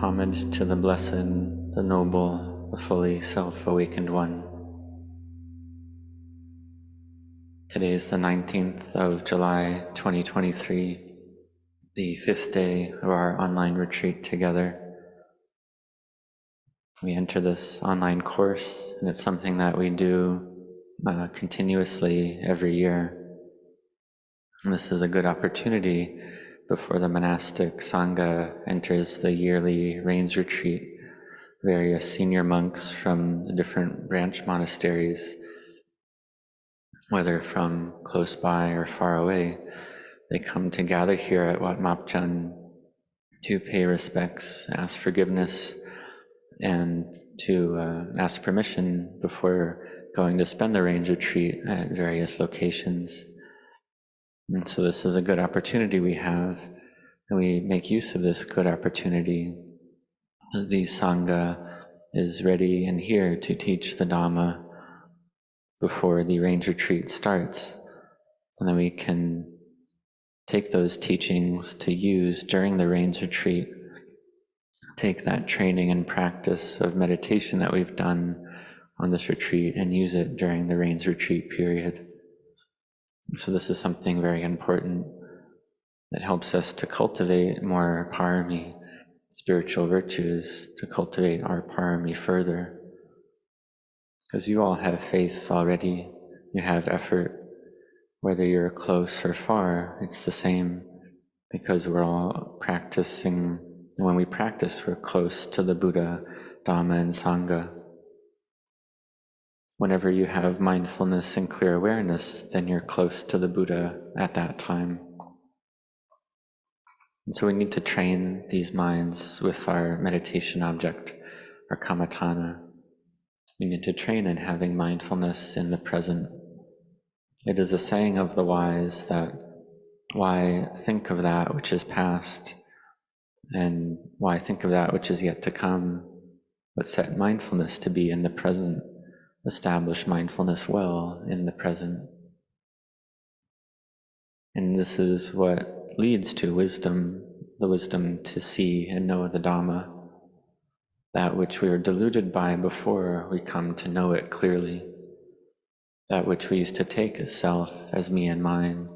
Homage to the Blessed, the Noble, the fully Self-Awakened One. Today is the 19th of July, 2023, the 5th day of our online retreat together. We enter this online course, and it's something that we do continuously every year. And this is a good opportunity before the monastic Sangha enters the yearly rains retreat. Various senior monks from the different branch monasteries, whether from close by or far away, they come to gather here at Wat Mapchan to pay respects, ask forgiveness, and to ask permission before going to spend the rains retreat at various locations. And so this is a good opportunity we have, and we make use of this good opportunity. The Sangha is ready and here to teach the Dhamma before the rains retreat starts. And then we can take those teachings to use during the rains retreat, take that training and practice of meditation that we've done on this retreat and use it during the rains retreat period. So this is something very important that helps us to cultivate more parami, spiritual virtues, to cultivate our parami further. Because you all have faith already, you have effort, whether you're close or far, it's the same, because we're all practicing. When we practice, we're close to the Buddha, Dhamma, and Sangha. Whenever you have mindfulness and clear awareness, then you're close to the Buddha at that time. And so we need to train these minds with our meditation object, our kammatthana. We need to train in having mindfulness in the present. It is a saying of the wise that why think of that which is past, and why think of that which is yet to come, but set mindfulness to be in the present. Establish mindfulness well in the present. And this is what leads to wisdom, the wisdom to see and know the Dhamma, that which we were deluded by before we come to know it clearly, that which we used to take as self, as me and mine.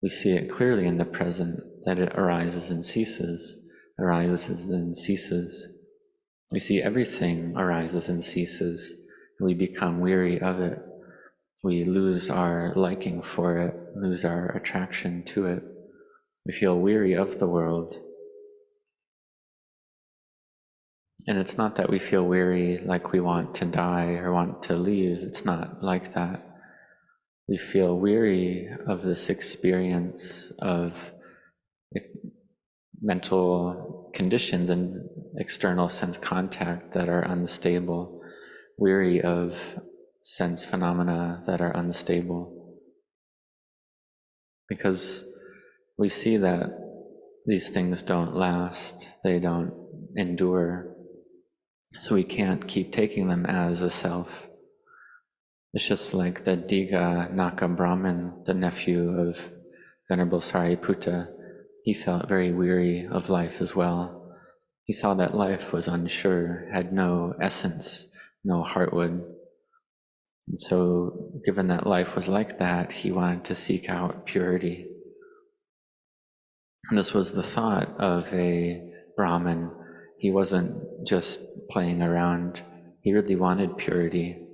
We see it clearly in the present, that it arises and ceases, arises and ceases. We see everything arises and ceases. We become weary of it. We lose our liking for it, lose our attraction to it. We feel weary of the world. And it's not that we feel weary like we want to die or want to leave. It's not like that. We feel weary of this experience of mental conditions and external sense contact that are unstable, weary of sense phenomena that are unstable. Because we see that these things don't last, they don't endure, so we can't keep taking them as a self. It's just like the Diga Naka Brahmin, the nephew of Venerable Sariputta. He felt very weary of life as well. He saw that life was unsure, had no essence, no heartwood. And so, given that life was like that, he wanted to seek out purity. And this was the thought of a Brahmin. He wasn't just playing around. He really wanted purity.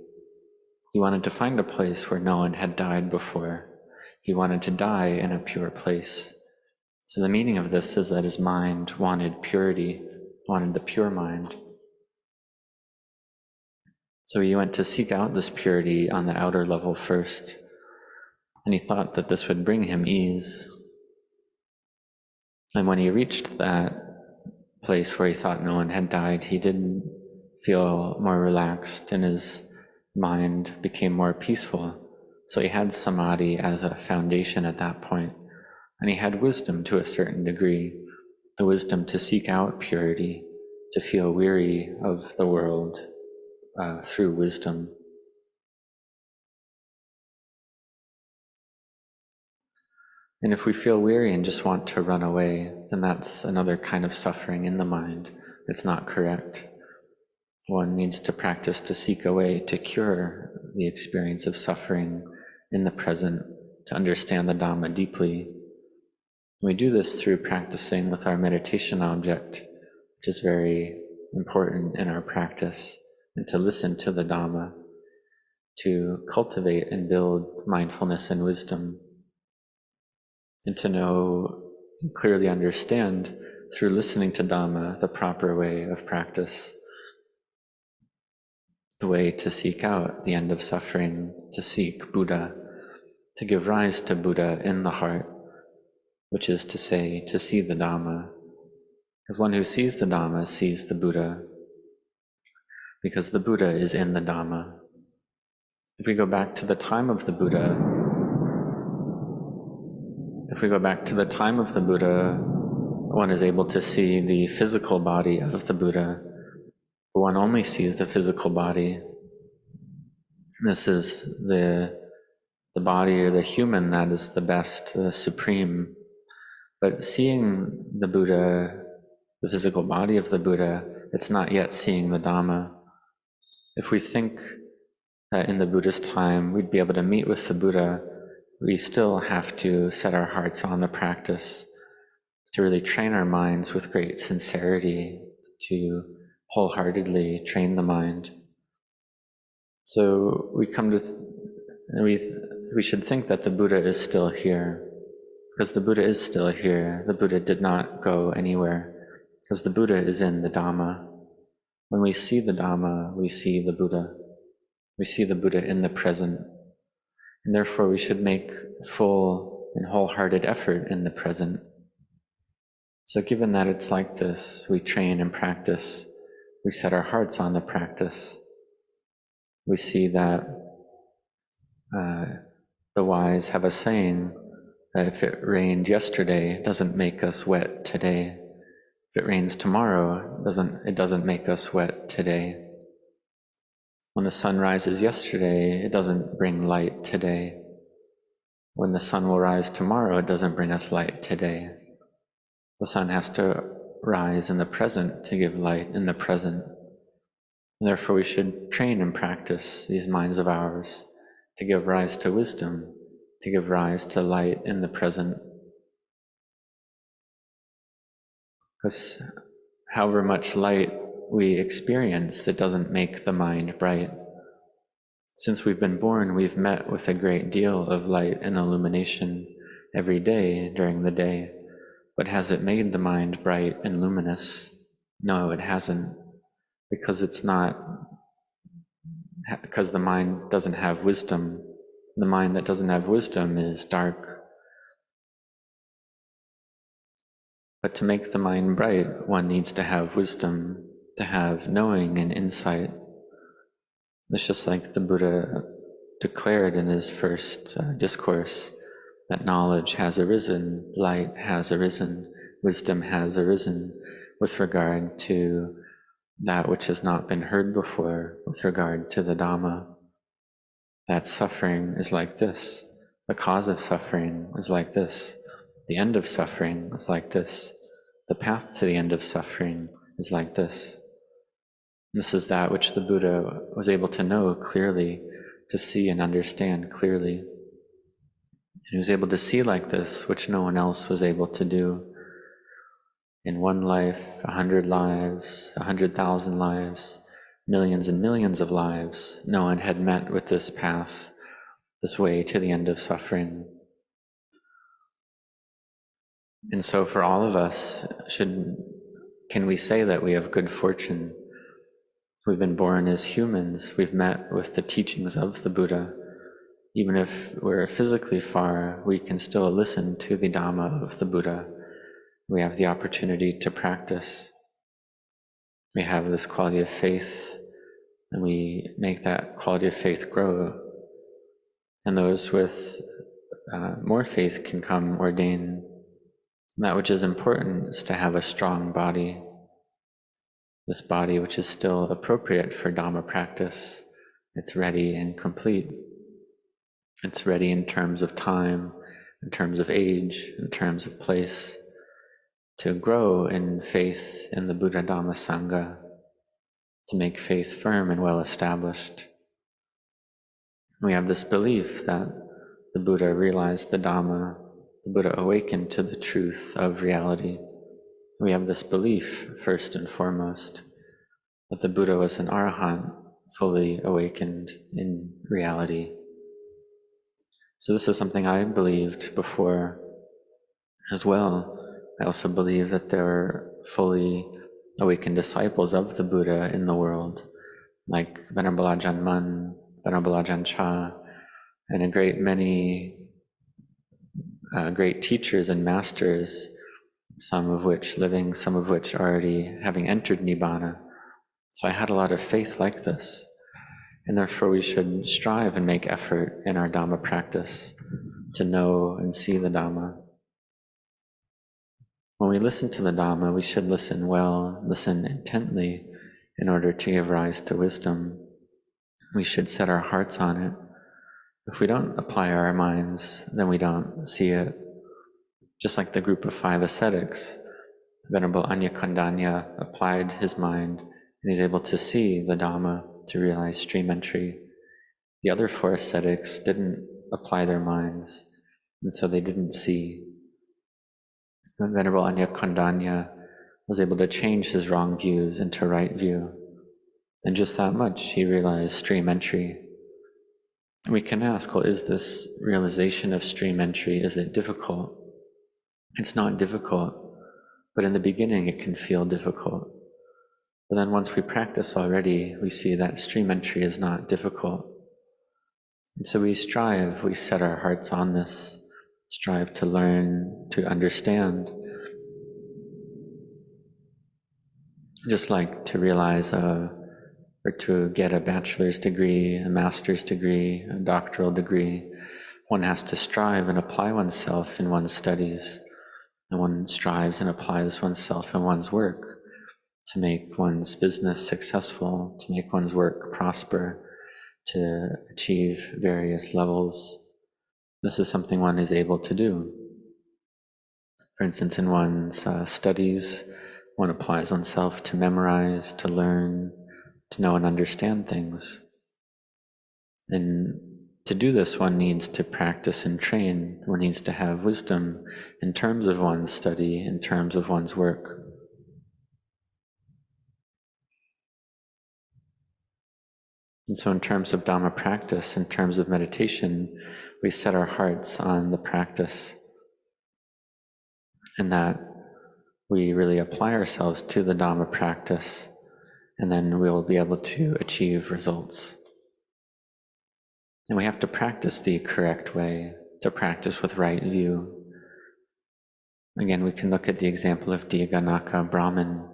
He wanted to find a place where no one had died before. He wanted to die in a pure place. So the meaning of this is that his mind wanted purity, wanted the pure mind. So he went to seek out this purity on the outer level first, and he thought that this would bring him ease. And when he reached that place where he thought no one had died, he did feel more relaxed, and his mind became more peaceful. So he had samadhi as a foundation at that point, and he had wisdom to a certain degree, the wisdom to seek out purity, to feel weary of the world, through wisdom. And if we feel weary and just want to run away, then that's another kind of suffering in the mind. It's not correct. One needs to practice to seek a way to cure the experience of suffering in the present, to understand the Dhamma deeply. We do this through practicing with our meditation object, which is very important in our practice, and to listen to the Dhamma, to cultivate and build mindfulness and wisdom, and to know and clearly understand through listening to Dhamma the proper way of practice, the way to seek out the end of suffering, to seek Buddha, to give rise to Buddha in the heart, which is to say, to see the Dhamma. Because one who sees the Dhamma sees the Buddha, because the Buddha is in the Dhamma. If we go back to the time of the Buddha, one is able to see the physical body of the Buddha, but one only sees the physical body. This is the body or the human that is the best, the supreme. But seeing the Buddha, the physical body of the Buddha, it's not yet seeing the Dhamma. If we think that in the Buddha's time we'd be able to meet with the Buddha, we still have to set our hearts on the practice, to really train our minds with great sincerity, to wholeheartedly train the mind. So we should think that the Buddha is still here, because the Buddha is still here. The Buddha did not go anywhere, because the Buddha is in the Dhamma. When we see the Dhamma, we see the Buddha. We see the Buddha in the present, and therefore we should make full and wholehearted effort in the present. So given that it's like this, we train and practice, we set our hearts on the practice. We see that the wise have a saying that if it rained yesterday, it doesn't make us wet today. If it rains tomorrow, it doesn't make us wet today. When the sun rises yesterday, it doesn't bring light today. When the sun will rise tomorrow, it doesn't bring us light today. The sun has to rise in the present to give light in the present. And therefore we should train and practice these minds of ours to give rise to wisdom, to give rise to light in the present. Because however much light we experience, it doesn't make the mind bright. Since we've been born, we've met with a great deal of light and illumination every day during the day. But has it made the mind bright and luminous? No, it hasn't, because the mind doesn't have wisdom. The mind that doesn't have wisdom is dark. But to make the mind bright, one needs to have wisdom, to have knowing and insight. It's just like the Buddha declared in his first discourse, that knowledge has arisen, light has arisen, wisdom has arisen with regard to that which has not been heard before, with regard to the Dhamma. That suffering is like this, the cause of suffering is like this, the end of suffering is like this, the path to the end of suffering is like this. This is that which the Buddha was able to know clearly, to see and understand clearly. And he was able to see like this, which no one else was able to do. In one life, 100 lives, 100,000 lives, millions and millions of lives, no one had met with this path, this way to the end of suffering. And so for all of us, can we say that we have good fortune? We've been born as humans, we've met with the teachings of the Buddha. Even if we're physically far, we can still listen to the Dhamma of the Buddha. We have the opportunity to practice. We have this quality of faith, and we make that quality of faith grow. And those with more faith can come ordained. And that which is important is to have a strong body. This body which is still appropriate for Dhamma practice. It's ready and complete. It's ready in terms of time, in terms of age, in terms of place, to grow in faith in the Buddha Dhamma Sangha, to make faith firm and well established. We have this belief that the Buddha realized the Dhamma, the Buddha awakened to the truth of reality. We have this belief, first and foremost, that the Buddha was an arahant, fully awakened in reality. So this is something I believed before as well. I also believe that there are fully awakened disciples of the Buddha in the world, like Venerable Ajahn Mun, Venerable Ajahn Chah, and a great many great teachers and masters, some of which living, some of which already having entered Nibbana. So I had a lot of faith like this, and therefore we should strive and make effort in our Dhamma practice to know and see the Dhamma. When we listen to the Dhamma, we should listen well, listen intently in order to give rise to wisdom. We should set our hearts on it. If we don't apply our minds, then we don't see it. Just like the group of 5 ascetics, Venerable Anya Kondanya applied his mind and he's able to see the Dhamma, to realize stream entry. The other 4 ascetics didn't apply their minds, and so they didn't see. Venerable Anya Kondanya was able to change his wrong views into right view. And just that much, he realized stream entry. And we can ask, well, is this realization of stream entry, is it difficult? It's not difficult, but in the beginning it can feel difficult. But then once we practice already, we see that stream entry is not difficult. And so we strive, we set our hearts on this, strive to learn, to understand. Just like to realize or to get a bachelor's degree, a master's degree, a doctoral degree, one has to strive and apply oneself in one's studies. And one strives and applies oneself in one's work to make one's business successful, to make one's work prosper, to achieve various levels. This is something one is able to do. For instance, in one's studies, one applies oneself to memorize, to learn, to know and understand things. And to do this, one needs to practice and train. One needs to have wisdom in terms of one's study, in terms of one's work. And so in terms of Dhamma practice, in terms of meditation, we set our hearts on the practice, and that we really apply ourselves to the Dhamma practice, and then we'll be able to achieve results. And we have to practice the correct way, to practice with right view. Again, we can look at the example of Diyaganaka Brahmin,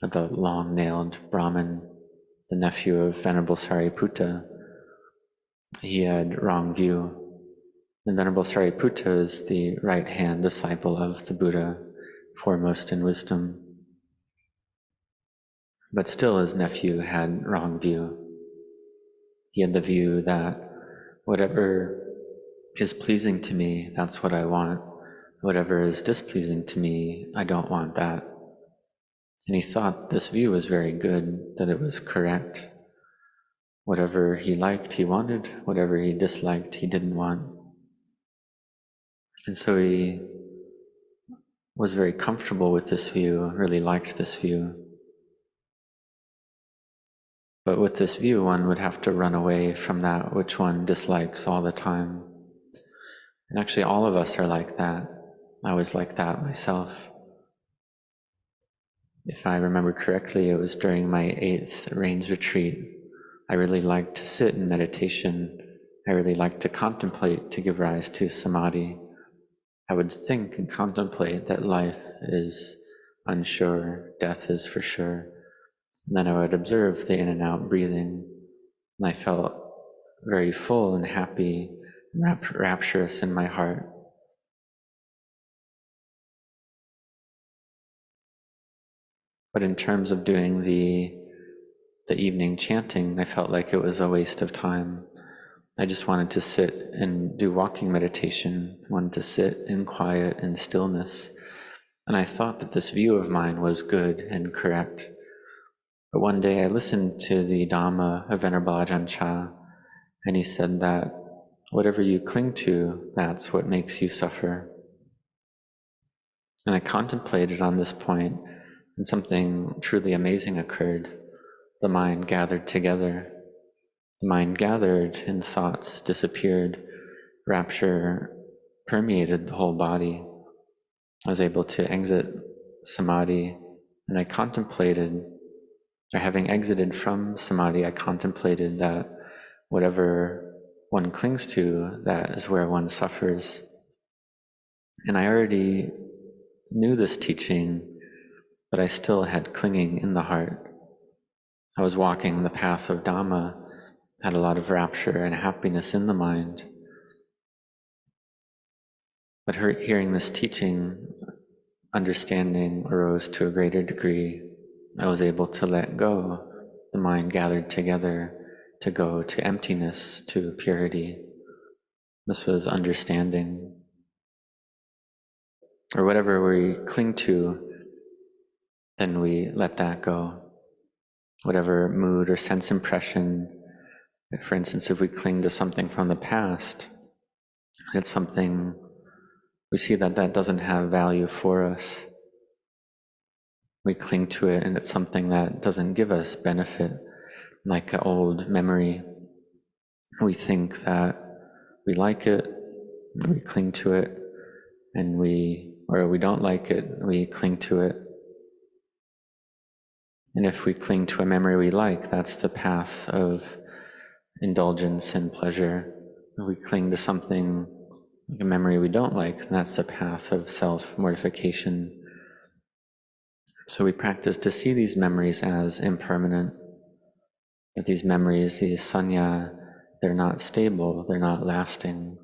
the long-nailed Brahmin, the nephew of Venerable Sariputta. He had wrong view. The Venerable Sariputta is the right-hand disciple of the Buddha, foremost in wisdom. But still his nephew had wrong view. He had the view that whatever is pleasing to me, that's what I want. Whatever is displeasing to me, I don't want that. And he thought this view was very good, that it was correct. Whatever he liked, he wanted. Whatever he disliked, he didn't want. And so he was very comfortable with this view, really liked this view. But with this view, one would have to run away from that which one dislikes all the time. And actually, all of us are like that. I was like that myself. If I remember correctly, it was during my 8th Rains retreat. I really liked to sit in meditation. I really liked to contemplate, to give rise to samadhi. I would think and contemplate that life is unsure, death is for sure. And then I would observe the in and out breathing, and I felt very full and happy, rapturous in my heart. But in terms of doing the evening chanting, I felt like it was a waste of time. I just wanted to sit and do walking meditation, wanted to sit in quiet and stillness. And I thought that this view of mine was good and correct. But one day I listened to the Dhamma of Venerable Ajahn Chah, and he said that whatever you cling to, that's what makes you suffer. And I contemplated on this point, and something truly amazing occurred. The mind gathered together. The mind gathered and thoughts disappeared. Rapture permeated the whole body. I was able to exit samadhi, and I contemplated, or having exited from samadhi, I contemplated that whatever one clings to, that is where one suffers. And I already knew this teaching, but I still had clinging in the heart. I was walking the path of Dhamma, had a lot of rapture and happiness in the mind. But hearing this teaching, understanding arose to a greater degree. I was able to let go. The mind gathered together to go to emptiness, to purity. This was understanding. Or whatever we cling to, then we let that go. Whatever mood or sense impression, for instance, if we cling to something from the past, it's something, we see that that doesn't have value for us. We cling to it and it's something that doesn't give us benefit, like an old memory. We think that we like it, we cling to it, and or we don't like it, we cling to it. And if we cling to a memory we like, that's the path of indulgence and pleasure. If we cling to something, like a memory we don't like, that's the path of self-mortification. So we practice to see these memories as impermanent, that these memories, these sanya, they're not stable, they're not lasting,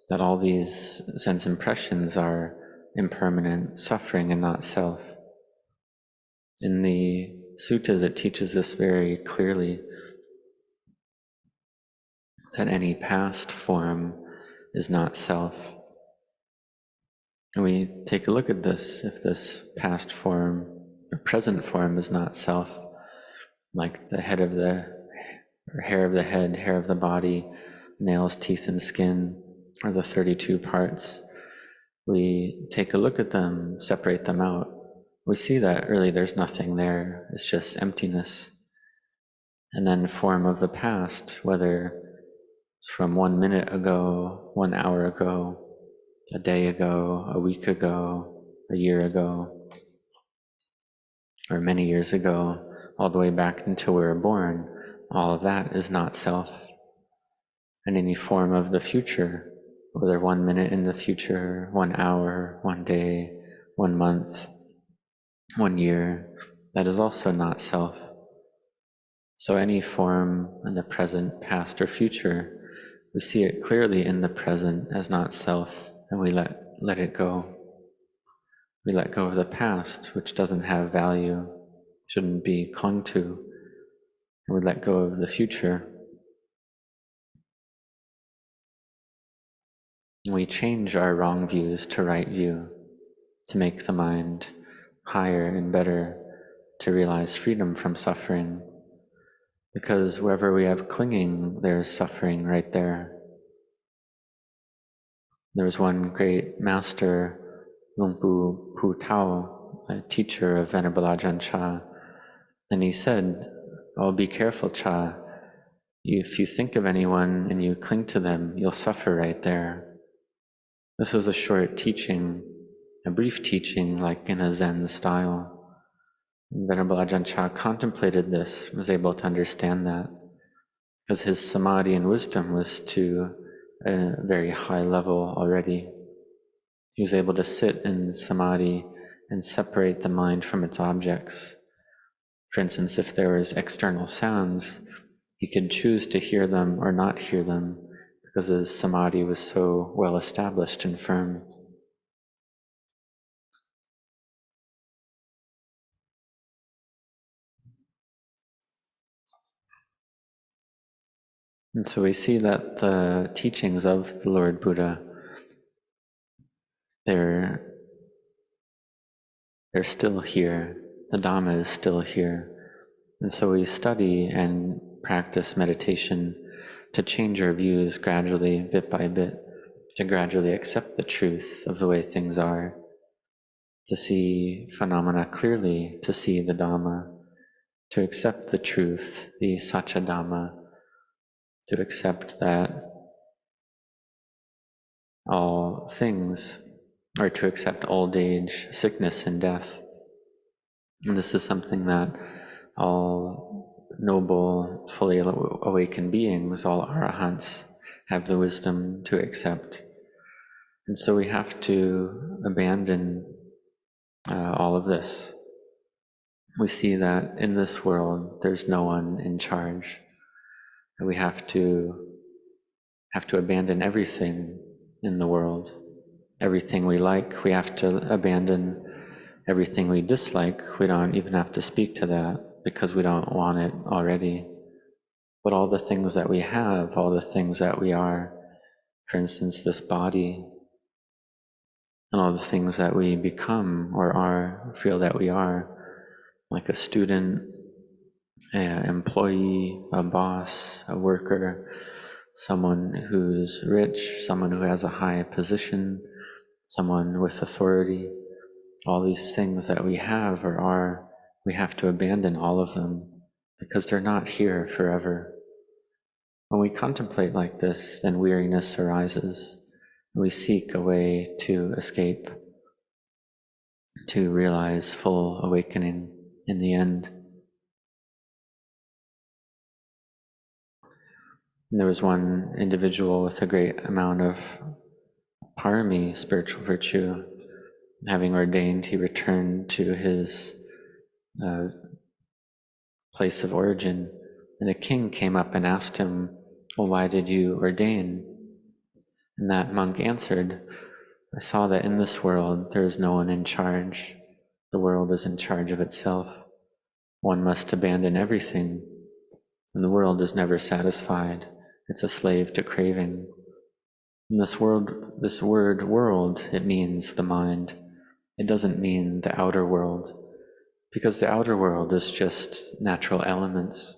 that all these sense impressions are impermanent, suffering and not self. In the suttas, it teaches this very clearly, that any past form is not self. And we take a look at this. If this past form or present form is not self, like the head of the, or hair of the head, hair of the body, nails, teeth, and skin, or the 32 parts, we take a look at them, separate them out. We see that really there's nothing there, it's just emptiness. And then form of the past, whether it's from 1 minute ago, 1 hour ago, a day ago, a week ago, a year ago, or many years ago, all the way back until we were born, all of that is not self. And any form of the future, whether 1 minute in the future, 1 hour, 1 day, 1 month, 1 year, that is also not self. So any form in the present, past, or future, we see it clearly in the present as not self, and we let it go. We let go of the past, which doesn't have value, shouldn't be clung to, and we let go of the future. We change our wrong views to right view, to make the mind higher and better, to realize freedom from suffering. Because wherever we have clinging, there's suffering right there. There was one great master, Lungpu Pu Tao, a teacher of Venerable Ajahn Chah, and he said, "Oh, be careful, Cha. If you think of anyone and you cling to them, you'll suffer right there." This was a short teaching, a brief teaching, like in a Zen style. And Venerable Ajahn Chah contemplated this, was able to understand that, because his samadhi and wisdom was to a very high level already. He was able to sit in samadhi and separate the mind from its objects. For instance, if there was external sounds, he could choose to hear them or not hear them, because his samadhi was so well established and firm. And so we see that the teachings of the Lord Buddha, they're they're still here. The Dhamma is still here. And so we study and practice meditation to change our views gradually, bit by bit, to gradually accept the truth of the way things are, to see phenomena clearly, to see the Dhamma, to accept the truth, the Satcha Dhamma, to accept that all things are to accept old age, sickness, and death. And this is something that all noble, fully awakened beings, all arahants, have the wisdom to accept. And so we have to abandon all of this. We see that in this world, there's no one in charge. And we have to abandon everything in the world. Everything we like, we have to abandon. Everything we dislike, we don't even have to speak to that because we don't want it already. But all the things that we have, all the things that we are, for instance, this body, and all the things that we become or are, feel that we are, like a student, an employee, a boss, a worker, someone who's rich, someone who has a high position, someone with authority. All these things that we have or are, we have to abandon all of them because they're not here forever. When we contemplate like this, then weariness arises. We seek a way to escape, to realize full awakening in the end. And there was one individual with a great amount of parami, spiritual virtue. Having ordained, he returned to his place of origin, and a king came up and asked him, "Well, why did you ordain?" And that monk answered, "I saw that in this world there is no one in charge. The world is in charge of itself. One must abandon everything, and the world is never satisfied. It's a slave to craving." In this word world, it means the mind. It doesn't mean the outer world, because the outer world is just natural elements.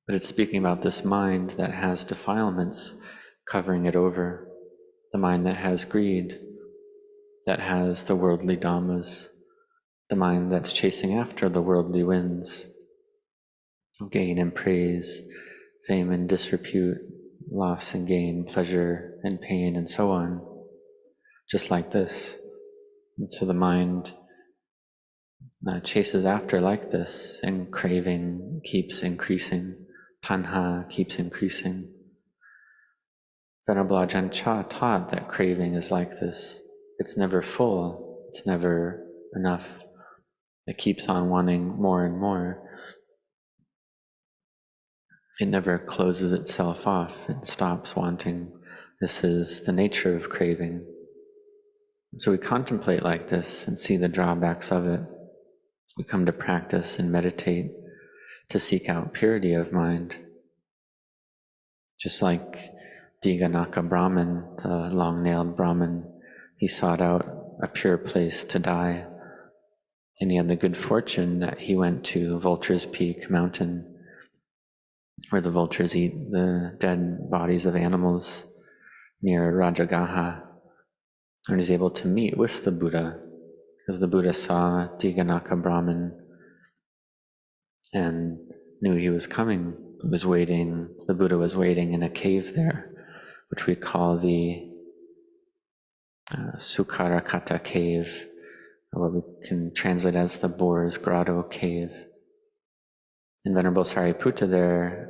But it's speaking about this mind that has defilements covering it over, the mind that has greed, that has the worldly dhammas, the mind that's chasing after the worldly winds, gain and praise, fame and disrepute, loss and gain, pleasure and pain, and so on, just like this. And so the mind chases after like this, and craving keeps increasing, tanha keeps increasing. Venerable Ajahn Chah taught that craving is like this. It's never full, it's never enough. It keeps on wanting more and more. It never closes itself off, it stops wanting. This is the nature of craving. So we contemplate like this and see the drawbacks of it. We come to practice and meditate to seek out purity of mind. Just like Diganaka Brahman, the long-nailed Brahman, he sought out a pure place to die. And he had the good fortune that he went to Vulture's Peak mountain, where the vultures eat the dead bodies of animals near Rajagaha, and he's able to meet with the Buddha, because the Buddha saw Diganaka Brahman and knew he was coming. He was waiting, the Buddha was waiting in a cave there, which we call the Sukharakata cave, or what we can translate as the Boar's Grotto cave. And Venerable Sariputta there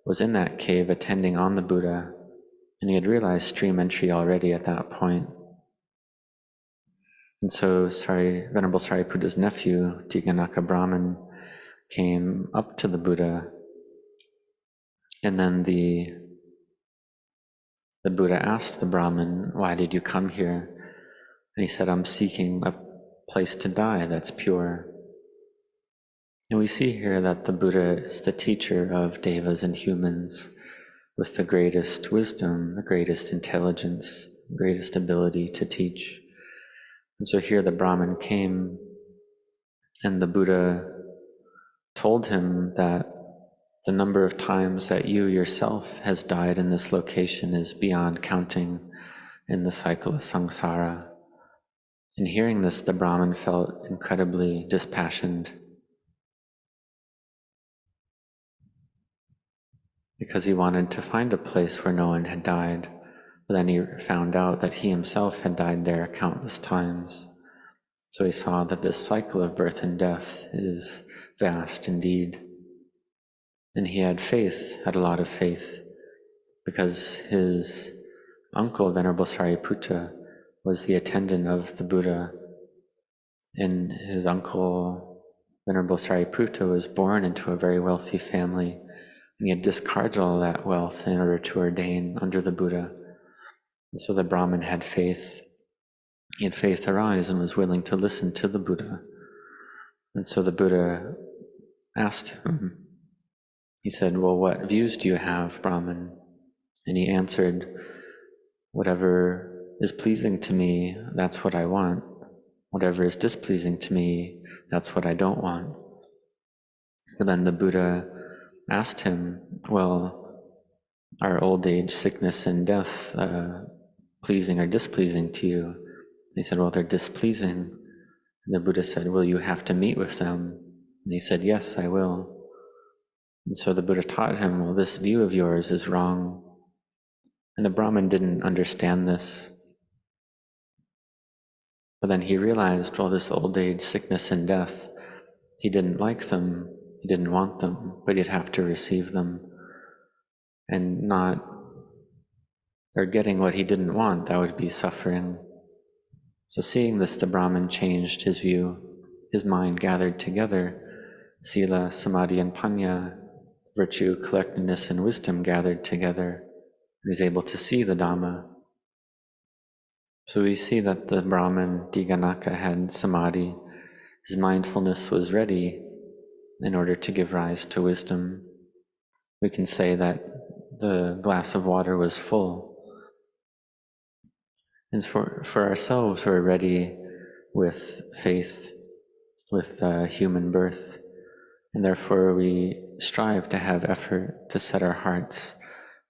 was in that cave attending on the Buddha, and he had realized stream entry already at that point. And so Venerable Sariputta's nephew, Diganaka Brahman, came up to the Buddha, and then the Buddha asked the Brahmin, "Why did you come here?" And he said, "I'm seeking a place to die that's pure." And we see here that the Buddha is the teacher of devas and humans with the greatest wisdom, the greatest intelligence, the greatest ability to teach. And so here the Brahmin came, and the Buddha told him that the number of times that you yourself has died in this location is beyond counting in the cycle of samsara. In hearing this, the Brahmin felt incredibly dispassionate because he wanted to find a place where no one had died. But then he found out that he himself had died there countless times. So he saw that this cycle of birth and death is vast indeed. And he had faith, had a lot of faith, because his uncle, Venerable Sariputta, was the attendant of the Buddha. And his uncle, Venerable Sariputta, was born into a very wealthy family, and he had discarded all that wealth in order to ordain under the Buddha. And so the Brahmin had faith. He had faith arise and was willing to listen to the Buddha. And so the Buddha asked him, he said, well, what views do you have, Brahmin? And he answered, whatever is pleasing to me, that's what I want. Whatever is displeasing to me, that's what I don't want. But then the Buddha asked him, well, are old age, sickness, and death pleasing or displeasing to you? He said, well, they're displeasing. And the Buddha said, will you have to meet with them? And he said, yes, I will. And so the Buddha taught him, well, this view of yours is wrong. And the Brahmin didn't understand this. But then he realized, well, this old age, sickness, and death, he didn't like them, he didn't want them, but he'd have to receive them. And not, or getting what he didn't want, that would be suffering. So seeing this, the Brahmin changed his view. His mind gathered together. Sila, Samadhi, and Panya, virtue, collectedness, and wisdom gathered together. He was able to see the Dhamma. So we see that the Brahmin, Diganaka, had Samadhi. His mindfulness was ready in order to give rise to wisdom. We can say that the glass of water was full. And for ourselves, we're ready with faith, with human birth, and therefore we strive to have effort to set our hearts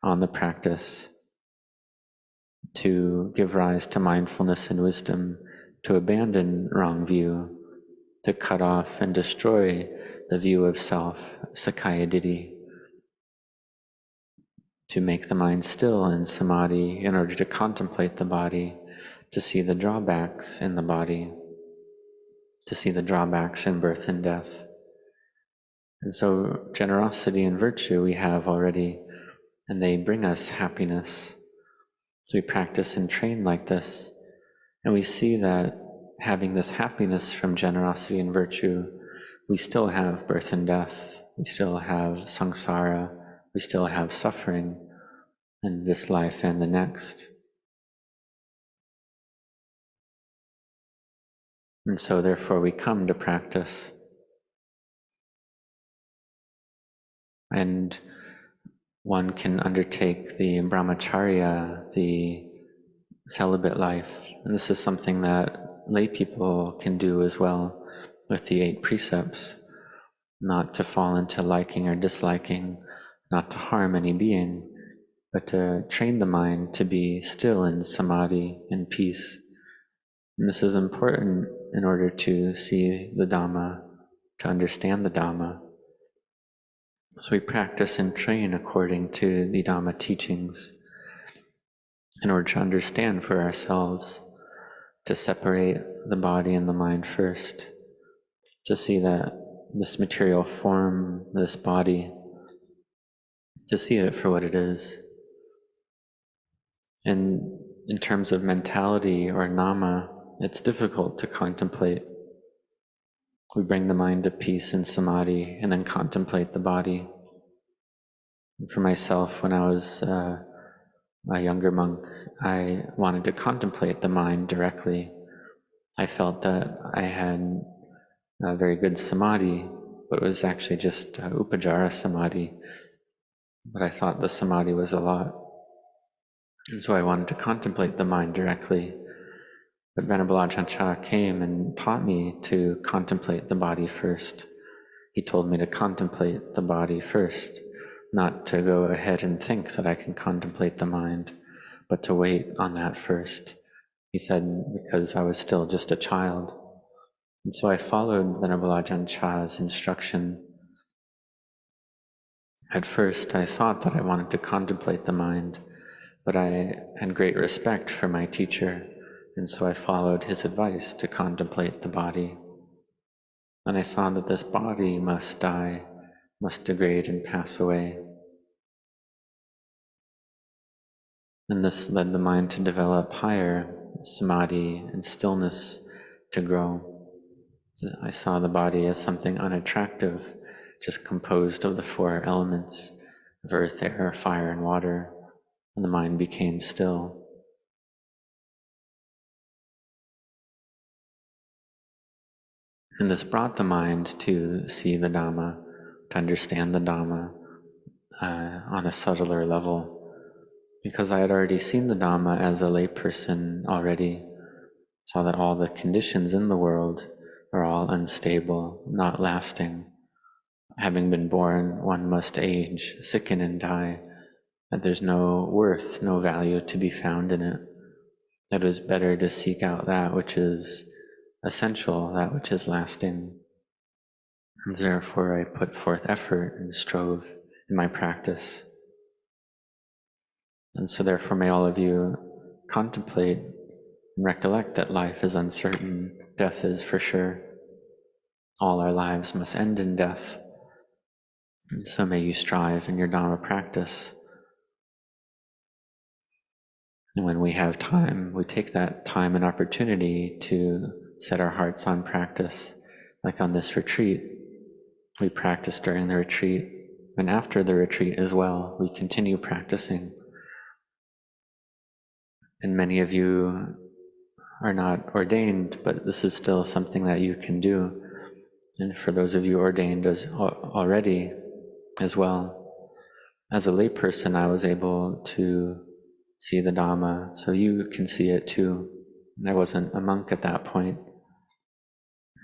on the practice, to give rise to mindfulness and wisdom, to abandon wrong view, to cut off and destroy the view of self, Sakaya Ditti, to make the mind still in samadhi in order to contemplate the body, to see the drawbacks in the body, to see the drawbacks in birth and death. And so generosity and virtue we have already, and they bring us happiness. So we practice and train like this, and we see that having this happiness from generosity and virtue, we still have birth and death, we still have samsara, we still have suffering in this life and the next. And so therefore we come to practice. And one can undertake the brahmacharya, the celibate life. And this is something that lay people can do as well with the 8 precepts. Not to fall into liking or disliking, not to harm any being, but to train the mind to be still in samadhi and peace. And this is important in order to see the Dhamma, to understand the Dhamma. So we practice and train according to the Dhamma teachings in order to understand for ourselves, to separate the body and the mind first, to see that this material form, this body, to see it for what it is. And in terms of mentality or nama, it's difficult to contemplate. We bring the mind to peace and samadhi and then contemplate the body. And for myself, when I was a younger monk, I wanted to contemplate the mind directly. I felt that I had a very good samadhi, but it was actually just upajjhara samadhi. But I thought the samadhi was a lot. And so I wanted to contemplate the mind directly. But Venerable Ajahn Chah came and taught me to contemplate the body first. He told me to contemplate the body first, not to go ahead and think that I can contemplate the mind, but to wait on that first. He said, because I was still just a child. And so I followed Venerable Ajahn Chah's instruction. At first, I thought that I wanted to contemplate the mind, but I had great respect for my teacher, and so I followed his advice to contemplate the body. And I saw that this body must die, must degrade and pass away. And this led the mind to develop higher samadhi and stillness to grow. I saw the body as something unattractive, just composed of the four elements of earth, air, fire, and water, and the mind became still. And this brought the mind to see the Dhamma, to understand the Dhamma on a subtler level. Because I had already seen the Dhamma as a layperson already, saw that all the conditions in the world are all unstable, not lasting. Having been born, one must age, sicken, and die, that there's no worth, no value to be found in it. That it is better to seek out that which is essential, that which is lasting. And therefore I put forth effort and strove in my practice. And so therefore may all of you contemplate and recollect that life is uncertain, death is for sure. All our lives must end in death. And so may you strive in your Dhamma practice. And when we have time, we take that time and opportunity to set our hearts on practice. Like on this retreat, we practice during the retreat, and after the retreat as well, we continue practicing. And many of you are not ordained, but this is still something that you can do. And for those of you ordained already as well, as a layperson, I was able to see the Dhamma, so you can see it too. And I wasn't a monk at that point.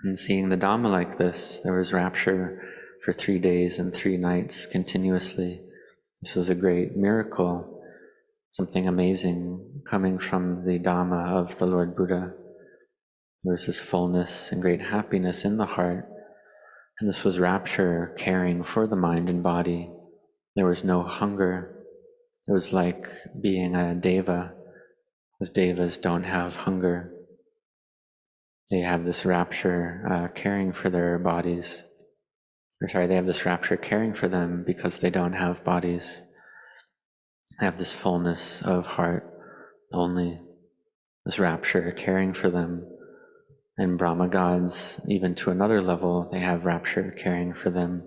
And seeing the Dhamma like this, there was rapture for 3 days and 3 nights continuously. This was a great miracle, something amazing coming from the Dhamma of the Lord Buddha. There was this fullness and great happiness in the heart, and this was rapture caring for the mind and body. There was no hunger. It was like being a deva, because devas don't have hunger. They have this rapture caring for their bodies. They have this rapture caring for them because they don't have bodies. They have this fullness of heart only, this rapture caring for them. And Brahma gods, even to another level, they have rapture caring for them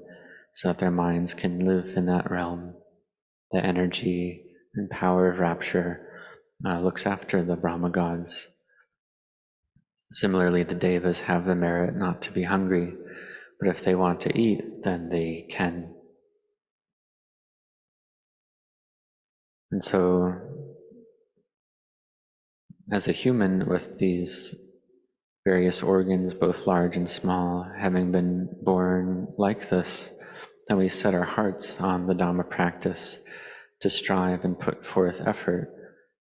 so that their minds can live in that realm. The energy and power of rapture looks after the Brahma gods. Similarly, the devas have the merit not to be hungry, but if they want to eat, then they can. And so, as a human with these various organs, both large and small, having been born like this, then we set our hearts on the Dhamma practice to strive and put forth effort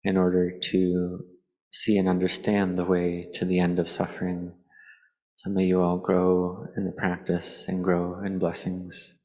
in order to see and understand the way to the end of suffering. So may you all grow in the practice and grow in blessings.